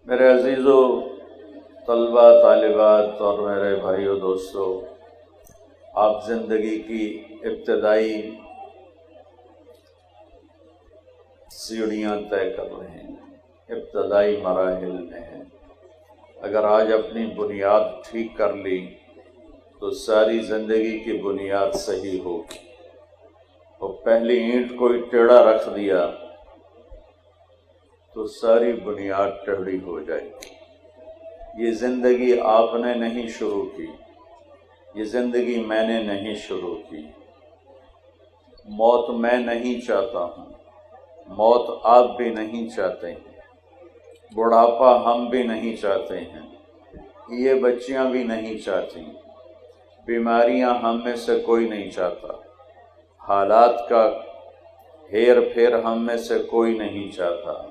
میرے عزیزو طلبہ طالبات اور میرے بھائیو دوستو، آپ زندگی کی ابتدائی سیڑھیاں طے کر رہے ہیں، ابتدائی مراحل میں ہیں۔ اگر آج اپنی بنیاد ٹھیک کر لی تو ساری زندگی کی بنیاد صحیح ہوگی، اور پہلی اینٹ کوئی ٹیڑھا رکھ دیا تو ساری بنیاد ٹیڑھی ہو جائے گی۔ یہ زندگی آپ نے نہیں شروع کی، یہ زندگی میں نے نہیں شروع کی۔ موت میں نہیں چاہتا ہوں، موت آپ بھی نہیں چاہتے ہیں، بڑھاپا ہم بھی نہیں چاہتے ہیں، یہ بچیاں بھی نہیں چاہتی، بیماریاں ہم میں سے کوئی نہیں چاہتا، حالات کا ہیر پھیر ہم میں سے کوئی نہیں چاہتا،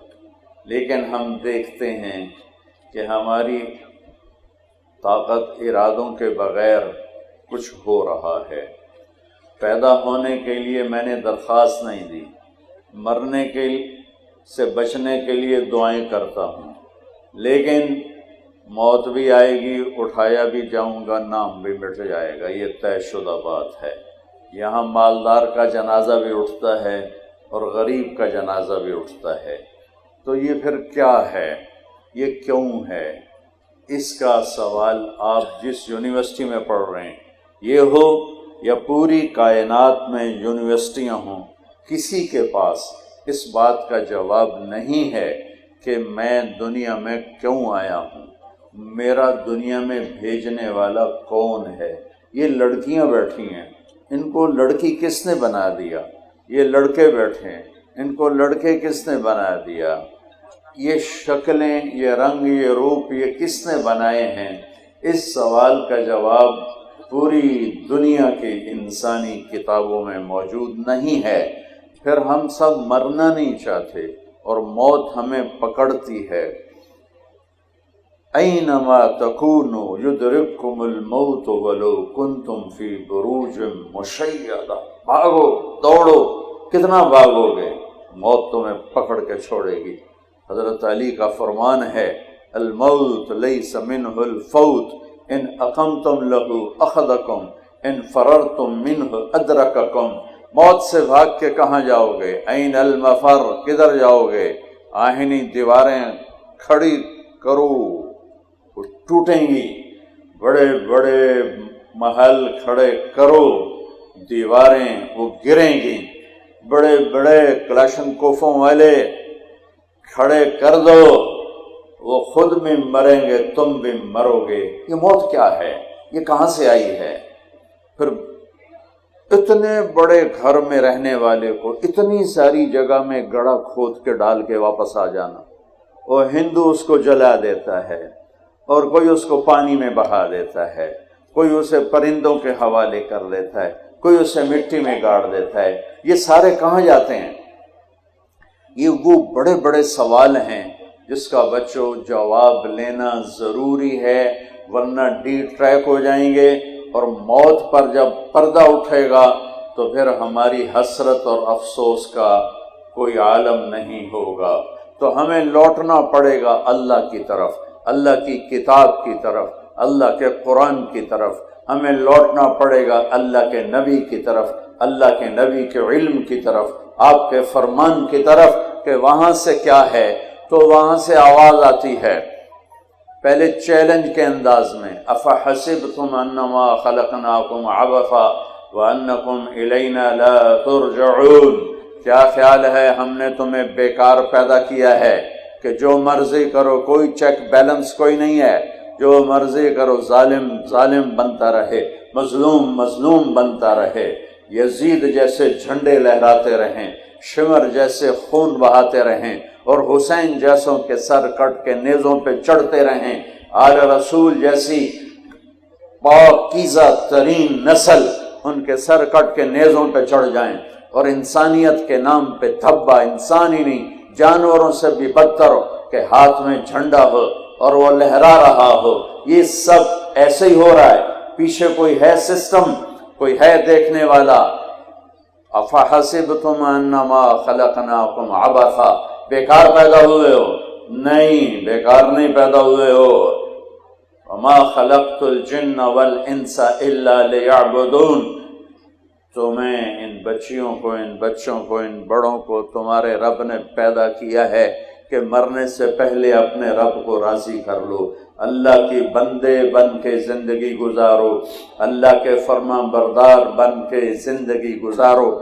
لیکن ہم دیکھتے ہیں کہ ہماری طاقت ارادوں کے بغیر کچھ ہو رہا ہے۔ پیدا ہونے کے لیے میں نے درخواست نہیں دی، مرنے کے سے بچنے کے لیے دعائیں کرتا ہوں، لیکن موت بھی آئے گی، اٹھایا بھی جاؤں گا، نام بھی مٹ جائے گا، یہ طے شدہ بات ہے۔ یہاں مالدار کا جنازہ بھی اٹھتا ہے اور غریب کا جنازہ بھی اٹھتا ہے، تو یہ پھر کیا ہے، یہ کیوں ہے؟ اس کا سوال آپ جس یونیورسٹی میں پڑھ رہے ہیں یہ ہو یا پوری کائنات میں یونیورسٹیاں ہوں، کسی کے پاس اس بات کا جواب نہیں ہے کہ میں دنیا میں کیوں آیا ہوں، میرا دنیا میں بھیجنے والا کون ہے۔ یہ لڑکیاں بیٹھی ہیں، ان کو لڑکی کس نے بنا دیا؟ یہ لڑکے بیٹھے ہیں، ان کو لڑکے کس نے بنا دیا؟ یہ شکلیں، یہ رنگ، یہ روپ، یہ کس نے بنائے ہیں؟ اس سوال کا جواب پوری دنیا کی انسانی کتابوں میں موجود نہیں ہے۔ پھر ہم سب مرنا نہیں چاہتے اور موت ہمیں پکڑتی ہے۔ اینما تکونوا یدرککم الموت ولو کنتم فی بروج مشیدہ۔ بھاگو، دوڑو، کتنا بھاگو گے، موت تمہیں پکڑ کے چھوڑے گی۔ حضرت علی کا فرمان ہے، الموت لیس منہ الفوت، ان اقمتم لہ اخذکم، ان فررتم منہ ادرککم۔ موت سے بھاگ کے کہاں جاؤ گے؟ این المفر، کدھر جاؤ گے؟ آہنی دیواریں کھڑی کرو، وہ ٹوٹیں گی، بڑے بڑے محل کھڑے کرو، دیواریں وہ گریں گی، بڑے بڑے کلاشن کوفوں والے کھڑے کر دو، وہ خود بھی مریں گے، تم بھی مرو گے۔ یہ موت کیا ہے؟ یہ کہاں سے آئی ہے؟ پھر اتنے بڑے گھر میں رہنے والے کو اتنی ساری جگہ میں گڑھا کھود کے ڈال کے واپس آ جانا، اور ہندو اس کو جلا دیتا ہے، اور کوئی اس کو پانی میں بہا دیتا ہے، کوئی اسے پرندوں کے حوالے کر دیتا ہے، کوئی اسے مٹی میں گاڑ دیتا ہے۔ یہ سارے کہاں جاتے ہیں؟ یہ وہ بڑے بڑے سوال ہیں جس کا بچوں جواب لینا ضروری ہے، ورنہ ڈی ٹریک ہو جائیں گے، اور موت پر جب پردہ اٹھے گا تو پھر ہماری حسرت اور افسوس کا کوئی عالم نہیں ہوگا۔ تو ہمیں لوٹنا پڑے گا اللہ کی طرف، اللہ کی کتاب کی طرف، اللہ کے قرآن کی طرف، ہمیں لوٹنا پڑے گا اللہ کے نبی کی طرف، اللہ کے نبی کے علم کی طرف، آپ کے فرمان کی طرف، کہ وہاں سے کیا ہے۔ تو وہاں سے آواز آتی ہے، پہلے چیلنج کے انداز میں، افحسبتم انما خلقناکم عبثا وانکم الینا لا ترجعون۔ کیا خیال ہے ہم نے تمہیں بیکار پیدا کیا ہے کہ جو مرضی کرو، کوئی چیک بیلنس کوئی نہیں ہے، جو مرضی کرو، ظالم ظالم بنتا رہے، مظلوم مظلوم بنتا رہے، یزید جیسے جھنڈے لہراتے رہیں، شمر جیسے خون بہاتے رہیں، اور حسین جیسوں کے سر کٹ کے نیزوں پہ چڑھتے رہیں، آل رسول جیسی پاکیزہ ترین نسل ان کے سر کٹ کے نیزوں پہ چڑھ جائیں، اور انسانیت کے نام پہ دھبا، انسان ہی نہیں جانوروں سے بھی بدتر ہو کہ ہاتھ میں جھنڈا ہو اور وہ لہرا رہا ہو۔ یہ سب ایسے ہی ہو رہا ہے، پیچھے کوئی ہے سسٹم، کوئی ہے دیکھنے والا۔ افحسبتم انما خلقناکم عبثا، بیکار پیدا ہوئے ہو، نہیں، بیکار نہیں پیدا ہوئے ہو۔ وما خلقت الجن والانس الا لیعبدون، تمہیں ان بچیوں کو، ان بچوں کو، ان بڑوں کو تمہارے رب نے پیدا کیا ہے کہ مرنے سے پہلے اپنے رب کو راضی کر لو، اللہ کی بندے بن کے زندگی گزارو، اللہ کے فرما بردار بن کے زندگی گزارو۔